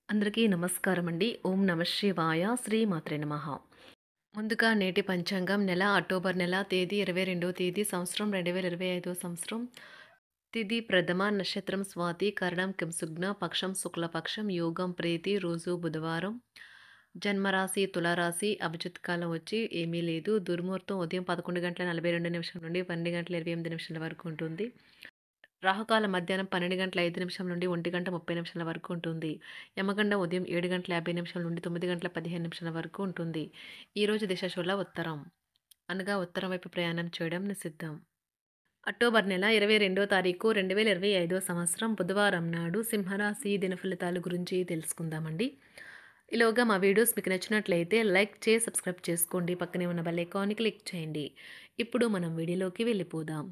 అందరికీ నమస్కారం అండి. ఓం నమః శివాయ. శ్రీమాత్రే నమః. ముందుగా నేటి పంచాంగం నెల అక్టోబర్ నెల తేదీ 22వ తేదీ సంవత్సరం 2025 సంవత్సరం. తిథి ప్రథమ నక్షత్రం స్వాతి కరణం కింసుగ్న పక్షం శుక్లపక్షం యోగం ప్రీతి రోజు బుధవారం. జన్మరాశి తులారాశి అభిజిత్ కాలం వచ్చి ఏమీ లేదు. దుర్ముహూర్తం ఉదయం 11:42 నుండి 12:28 వరకు ఉంటుంది. రాహుకాలం మధ్యాహ్నం 12:05 నుండి 1:30 వరకు ఉంటుంది. యమగండం ఉదయం 7:50 నుండి 9:15 వరకు ఉంటుంది. ఈరోజు దిశాశూల ఉత్తరం, అనగా ఉత్తరం వైపు ప్రయాణం చేయడం నిషిద్ధం. అక్టోబర్ నెల 22వ తారీఖు 2025 సంవత్సరం బుధవారం నాడు సింహరాశి దిన ఫలితాల గురించి తెలుసుకుందామండి. ఈలోగా మా వీడియోస్ మీకు నచ్చినట్లయితే లైక్ చేసి సబ్స్క్రైబ్ చేసుకోండి. పక్కనే ఉన్న బెల్ ఐకాన్ని క్లిక్ చేయండి. ఇప్పుడు మనం వీడియోలోకి వెళ్ళిపోదాం.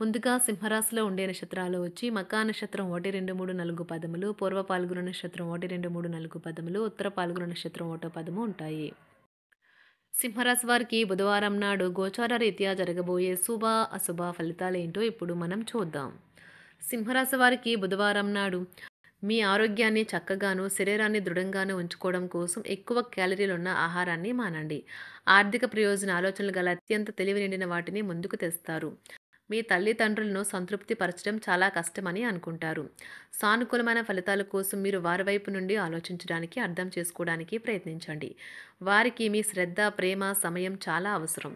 ముందుగా సింహరాశిలో ఉండే నక్షత్రాలు వచ్చి మకా నక్షత్రం 1, 2, 3, 4 పదములు, పూర్వ పాల్గొన నక్షత్రం 1, 2, 3, 4 పదములు, ఉత్తర పాల్గొన నక్షత్రం 1 పదము ఉంటాయి. సింహరాశి వారికి బుధవారం నాడు గోచార రీత్యా జరగబోయే శుభ అశుభ ఫలితాలేంటో ఇప్పుడు మనం చూద్దాం. సింహరాశి వారికి బుధవారం నాడు మీ ఆరోగ్యాన్ని చక్కగాను శరీరాన్ని దృఢంగాను ఉంచుకోవడం కోసం ఎక్కువ క్యాలరీలున్న ఆహారాన్ని మానండి. ఆర్థిక ప్రయోజన ఆలోచనలు గల అత్యంత తెలివి నిండిన వాటిని ముందుకు తెస్తారు. మీ తల్లిదండ్రులను సంతృప్తి పరచడం చాలా కష్టమని అనుకుంటారు. సానుకూలమైన ఫలితాల కోసం మీరు వారి వైపు నుండి ఆలోచించడానికి, అర్థం చేసుకోవడానికి ప్రయత్నించండి. వారికి మీ శ్రద్ధ, ప్రేమ, సమయం చాలా అవసరం.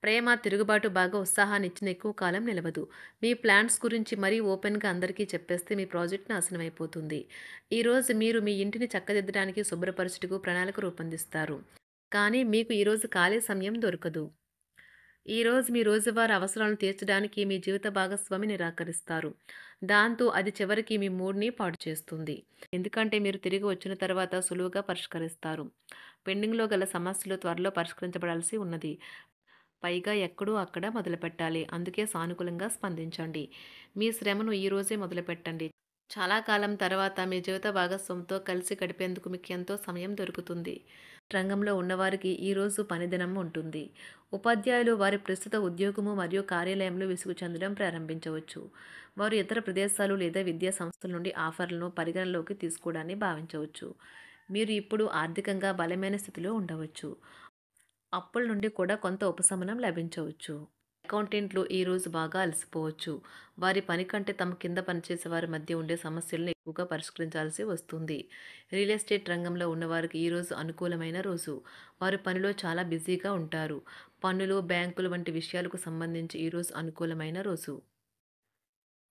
ప్రేమ తిరుగుబాటు బాగా ఉత్సాహాన్ని ఇచ్చిన ఎక్కువ కాలం నిలవదు. మీ ప్లాన్స్ గురించి మరీ ఓపెన్గా అందరికీ చెప్పేస్తే మీ ప్రాజెక్ట్ నాశనం అయిపోతుంది. ఈరోజు మీరు మీ ఇంటిని చక్కదిద్దడానికి, శుభ్రపరచుటకు ప్రణాళిక రూపొందిస్తారు. కానీ మీకు ఈరోజు ఖాళీ సమయం దొరకదు. ఈరోజు మీ రోజువారీ అవసరాలను తీర్చడానికి మీ జీవిత భాగస్వామి నిరాకరిస్తారు. దాంతో అది చివరికి మీ మూడ్ని పాడు చేస్తుంది. ఎందుకంటే మీరు తిరిగి వచ్చిన తర్వాత సులువుగా పరిష్కరిస్తారు. పెండింగ్లో గల సమస్యలు త్వరలో పరిష్కరించబడాల్సి ఉన్నది. పైగా ఎక్కడో అక్కడ మొదలుపెట్టాలి. అందుకే సానుకూలంగా స్పందించండి. మీ శ్రమను ఈరోజే మొదలుపెట్టండి. చాలా కాలం తర్వాత మీ జీవిత భాగస్వామితో కలిసి గడిపేందుకు మీకు ఎంతో సమయం దొరుకుతుంది. రంగంలో ఉన్నవారికి ఈరోజు పనిదినం ఉంటుంది. ఉపాధ్యాయులు వారి ప్రస్తుత ఉద్యోగము మరియు కార్యాలయంలో విసుగు చెందడం ప్రారంభించవచ్చు. వారు ఇతర ప్రదేశాలు లేదా విద్యా సంస్థల నుండి ఆఫర్లను పరిగణలోకి తీసుకోవడాన్ని భావించవచ్చు. మీరు ఇప్పుడు ఆర్థికంగా బలమైన స్థితిలో ఉండవచ్చు. అప్పుల నుండి కూడా కొంత ఉపశమనం లభించవచ్చు. అకౌంటెంట్లు ఈరోజు బాగా అలసిపోవచ్చు. వారి పని కంటే తమ కింద పనిచేసే వారి మధ్య ఉండే సమస్యలను ఎక్కువగా పరిష్కరించాల్సి వస్తుంది. రియల్ ఎస్టేట్ రంగంలో ఉన్నవారికి ఈరోజు అనుకూలమైన రోజు. వారు పనిలో చాలా బిజీగా ఉంటారు. పన్నులు, బ్యాంకులు వంటి విషయాలకు సంబంధించి ఈరోజు అనుకూలమైన రోజు.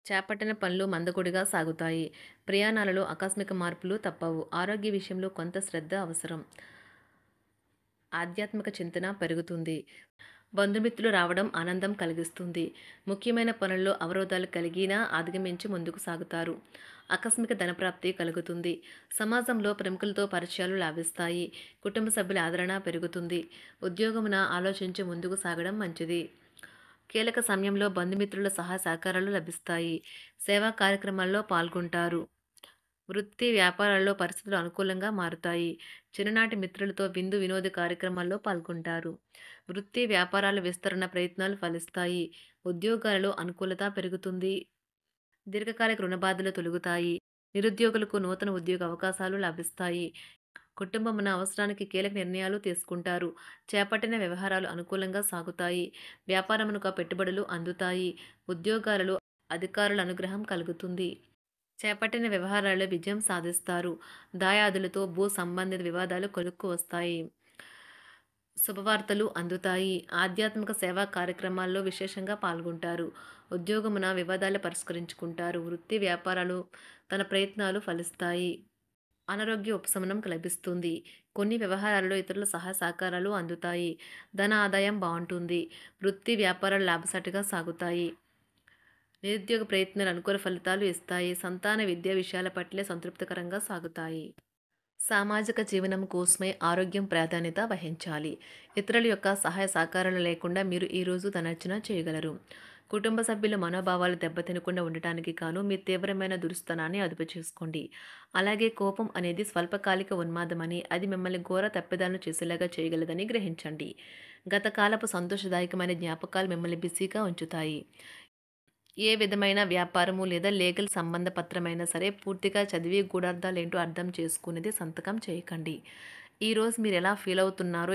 చేపట్టిన పనులు మందకొడిగా సాగుతాయి. ప్రయాణాలలో ఆకస్మిక మార్పులు తప్పవు. ఆరోగ్య విషయంలో కొంత శ్రద్ధ అవసరం. ఆధ్యాత్మిక చింతన పెరుగుతుంది. బంధుమిత్రులు రావడం ఆనందం కలిగిస్తుంది. ముఖ్యమైన పనుల్లో అవరోధాలు కలిగినా అధిగమించి ముందుకు సాగుతారు. ఆకస్మిక ధనప్రాప్తి కలుగుతుంది. సమాజంలో ప్రముఖులతో పరిచయాలు లాభిస్తాయి. కుటుంబ సభ్యుల ఆదరణ పెరుగుతుంది. ఉద్యోగమున ఆలోచించి ముందుకు సాగడం మంచిది. కీలక సమయంలో బంధుమిత్రుల సహాయ సహకారాలు లభిస్తాయి. సేవా కార్యక్రమాల్లో పాల్గొంటారు. వృత్తి వ్యాపారాల్లో పరిస్థితులు అనుకూలంగా మారుతాయి. చిన్ననాటి మిత్రులతో విందు వినోద కార్యక్రమాల్లో పాల్గొంటారు. వృత్తి వ్యాపారాల విస్తరణ ప్రయత్నాలు ఫలిస్తాయి. ఉద్యోగాలలో అనుకూలత పెరుగుతుంది. దీర్ఘకాలిక రుణ బాధలు తొలగుతాయి. నిరుద్యోగులకు నూతన ఉద్యోగ అవకాశాలు లభిస్తాయి. కుటుంబమున అవసరానికి కీలక నిర్ణయాలు తీసుకుంటారు. చేపట్టిన వ్యవహారాలు అనుకూలంగా సాగుతాయి. వ్యాపారమునకు పెట్టుబడులు అందుతాయి. ఉద్యోగాలలో అధికారుల అనుగ్రహం కలుగుతుంది. చేపట్టిన వ్యవహారాల్లో విజయం సాధిస్తారు. దాయాదులతో భూ సంబంధిత వివాదాలు కొలుక్కు వస్తాయి. శుభవార్తలు అందుతాయి. ఆధ్యాత్మిక సేవా కార్యక్రమాల్లో విశేషంగా పాల్గొంటారు. ఉద్యోగమున వివాదాలు పరిష్కరించుకుంటారు. వృత్తి వ్యాపారాలు తన ప్రయత్నాలు ఫలిస్తాయి. అనారోగ్య ఉపశమనం లభిస్తుంది. కొన్ని వ్యవహారాల్లో ఇతరుల సహాయ సహకారాలు అందుతాయి. ధన ఆదాయం బాగుంటుంది. వృత్తి వ్యాపారాలు లాభసాటిగా సాగుతాయి. నిరుద్యోగ ప్రయత్నాలు అనుకూల ఫలితాలు ఇస్తాయి. సంతాన విద్యా విషయాల పట్లే సంతృప్తికరంగా సాగుతాయి. సామాజిక జీవనం కోసమే ఆరోగ్యం ప్రాధాన్యత వహించాలి. ఇతరుల యొక్క సహాయ సహకారాలు లేకుండా మీరు ఈరోజు ధనార్జన చేయగలరు. కుటుంబ సభ్యుల మనోభావాలు దెబ్బతినకుండా ఉండటానికి గాను మీ తీవ్రమైన దురుస్తనాన్ని అదుపు చేసుకోండి. అలాగే కోపం అనేది స్వల్పకాలిక ఉన్మాదమని, అది మిమ్మల్ని ఘోర తప్పిదాలను చేసేలాగా చేయగలదని గ్రహించండి. గతకాలపు సంతోషదాయకమైన జ్ఞాపకాలు మిమ్మల్ని బిజీగా ఉంచుతాయి. ఏ విధమైన వ్యాపారము లేదా లీగల్ సంబంధ పత్రమైనా సరే పూర్తిగా చదివి గూఢార్థాలేంటో అర్థం చేసుకునేది సంతకం చేయకండి. ఈరోజు మీరు ఎలా ఫీల్ అవుతున్నారో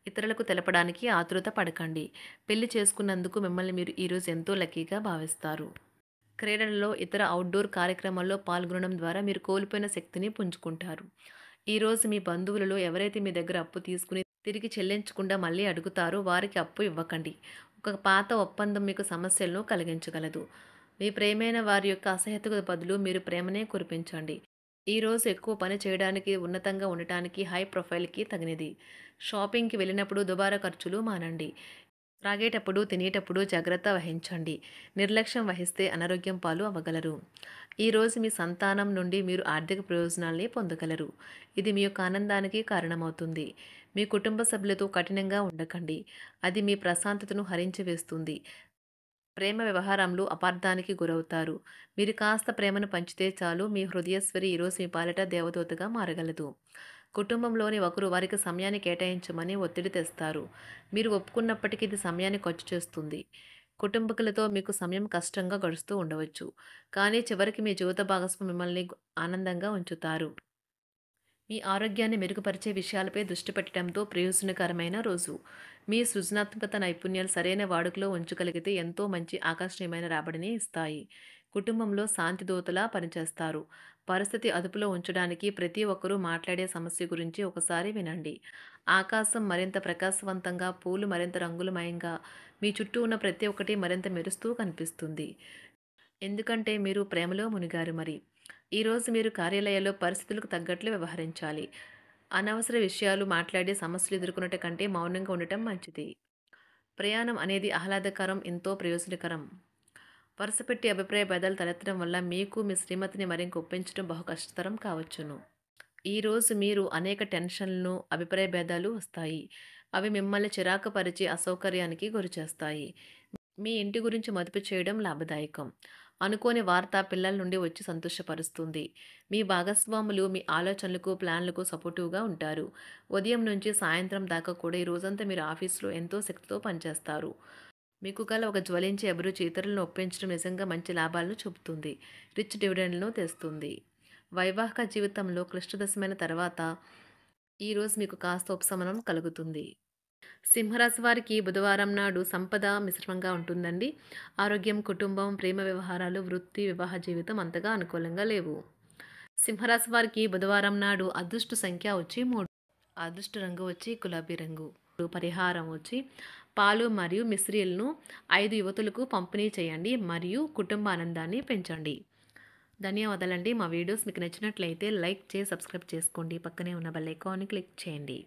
ఇతరులకు తెలపడానికి ఆతురత పడకండి. పెళ్లి చేసుకున్నందుకు మిమ్మల్ని మీరు ఈరోజు ఎంతో లక్కీగా భావిస్తారు. క్రీడలలో ఇతర అవుట్‌డోర్ కార్యక్రమాల్లో పాల్గొనడం ద్వారా మీరు కోల్పోయిన శక్తిని పుంజుకుంటారు. ఈరోజు మీ బంధువులలో ఎవరైతే మీ దగ్గర అప్పు తీసుకుని తిరిగి చెల్లించకుండా మళ్ళీ అడుగుతారో వారికి అప్పు ఇవ్వకండి. ఒక పాత ఒప్పందం మీకు సమస్యలను కలిగించగలదు. మీ ప్రియమైన వారి యొక్క అసహ్యతకు బదులు మీరు ప్రేమనే కురిపించండి. ఈరోజు ఎక్కువ పని చేయడానికి, ఉన్నతంగా ఉండటానికి, హై ప్రొఫైల్‌కి తగినది. షాపింగ్‌కి వెళ్ళినప్పుడు దుబారా ఖర్చులు మానండి. త్రాగేటప్పుడు, తినేటప్పుడు జాగ్రత్త వహించండి. నిర్లక్ష్యం వహిస్తే అనారోగ్యం పాలు అవ్వగలరు. ఈరోజు మీ సంతానం నుండి మీరు ఆర్థిక ప్రయోజనాల్ని పొందగలరు. ఇది మీ యొక్క ఆనందానికి కారణమవుతుంది. మీ కుటుంబ సభ్యులతో కఠినంగా ఉండకండి. అది మీ ప్రశాంతతను హరించి వేస్తుంది. ప్రేమ వ్యవహారంలో అపార్థానికి గురవుతారు. మీరు కాస్త ప్రేమను పంచితే చాలు మీ హృదయస్వరి ఈరోజు మీ పాలిట దేవదూతగా మారగలదు. కుటుంబంలోని ఒకరు వారికి సమయాన్ని కేటాయించమని ఒత్తిడి తెస్తారు. మీరు ఒప్పుకున్నప్పటికీ ఇది సమయాన్ని ఖర్చు చేస్తుంది. కుటుంబకులతో మీకు సమయం కష్టంగా గడుస్తూ ఉండవచ్చు. కానీ చివరికి మీ జీవిత భాగస్వామి మిమ్మల్ని ఆనందంగా ఉంచుతారు. మీ ఆరోగ్యాన్ని మెరుగుపరిచే విషయాలపై దృష్టి పెట్టడంతో ప్రయోజనకరమైన రోజు. మీ సృజనాత్మకత నైపుణ్యాలు సరైన వాడుకలో ఉంచగలిగితే ఎంతో మంచి ఆకర్షణీయమైన రాబడిని ఇస్తాయి. కుటుంబంలో శాంతి దూతలా పనిచేస్తారు. పరిస్థితి అదుపులో ఉంచడానికి ప్రతి ఒక్కరూ మాట్లాడే సమస్య గురించి ఒకసారి వినండి. ఆకాశం మరింత ప్రకాశవంతంగా, పూలు మరింత రంగులమయంగా, మీ చుట్టూ ఉన్న ప్రతి ఒక్కటి మరింత మెరుస్తూ కనిపిస్తుంది. ఎందుకంటే మీరు ప్రేమలో మునిగారు మరి. ఈరోజు మీరు కార్యాలయాల్లో పరిస్థితులకు తగ్గట్లు వ్యవహరించాలి. అనవసర విషయాలు మాట్లాడి సమస్యలు ఎదుర్కొనట కంటే మౌనంగా ఉండటం మంచిది. ప్రయాణం అనేది ఆహ్లాదకరం, ఎంతో ప్రయోజనకరం. వరుసపెట్టి అభిప్రాయ భేదాలు తలెత్తడం వల్ల మీకు మీ శ్రీమతిని మరింక ఒప్పించడం బహు కష్టతరం కావచ్చును. ఈరోజు మీరు అనేక టెన్షన్లను, అభిప్రాయ భేదాలు వస్తాయి. అవి మిమ్మల్ని చిరాకు పరిచి అసౌకర్యానికి గురిచేస్తాయి. మీ ఇంటి గురించి మదుపు చేయడం లాభదాయకం. అనుకోని వార్త పిల్లల నుండి వచ్చి సంతోషపరుస్తుంది. మీ భాగస్వాములు మీ ఆలోచనలకు, ప్లాన్లకు సపోర్టివ్‌గా ఉంటారు. ఉదయం నుంచి సాయంత్రం దాకా కూడా ఈ రోజంతా మీరు ఆఫీస్‌లో ఎంతో శక్తితో పనిచేస్తారు. మీకు గల ఒక జ్వలించే అభిరుచి ఇతరులను ఒప్పించడం నిజంగా మంచి లాభాలను చూపుతుంది. రిచ్ డివిడెండ్‌లను తెస్తుంది. వైవాహిక జీవితంలో క్లిష్టదశమైన తర్వాత ఈరోజు మీకు కాస్త ఉపశమనం కలుగుతుంది. సింహరాశి వారికి బుధవారం నాడు సంపద మిశ్రమంగా ఉంటుందండి. ఆరోగ్యం, కుటుంబం, ప్రేమ వ్యవహారాలు, వృత్తి, వివాహ జీవితం అంతగా అనుకూలంగా లేవు. సింహరాశి వారికి బుధవారం నాడు అదృష్ట సంఖ్య వచ్చి 3. అదృష్ట రంగు వచ్చి గులాబీ రంగు. పరిహారం వచ్చి పాలు మరియు మిశ్రీలను 5 యువతులకు పంపిణీ చేయండి మరియు కుటుంబ ఆనందాన్ని పెంచండి. ధన్యవాదాలండి. మా వీడియోస్ మీకు నచ్చినట్లయితే లైక్ చేసి సబ్స్క్రైబ్ చేసుకోండి. పక్కనే ఉన్న బెల్ ఐకాన్ని క్లిక్ చేయండి.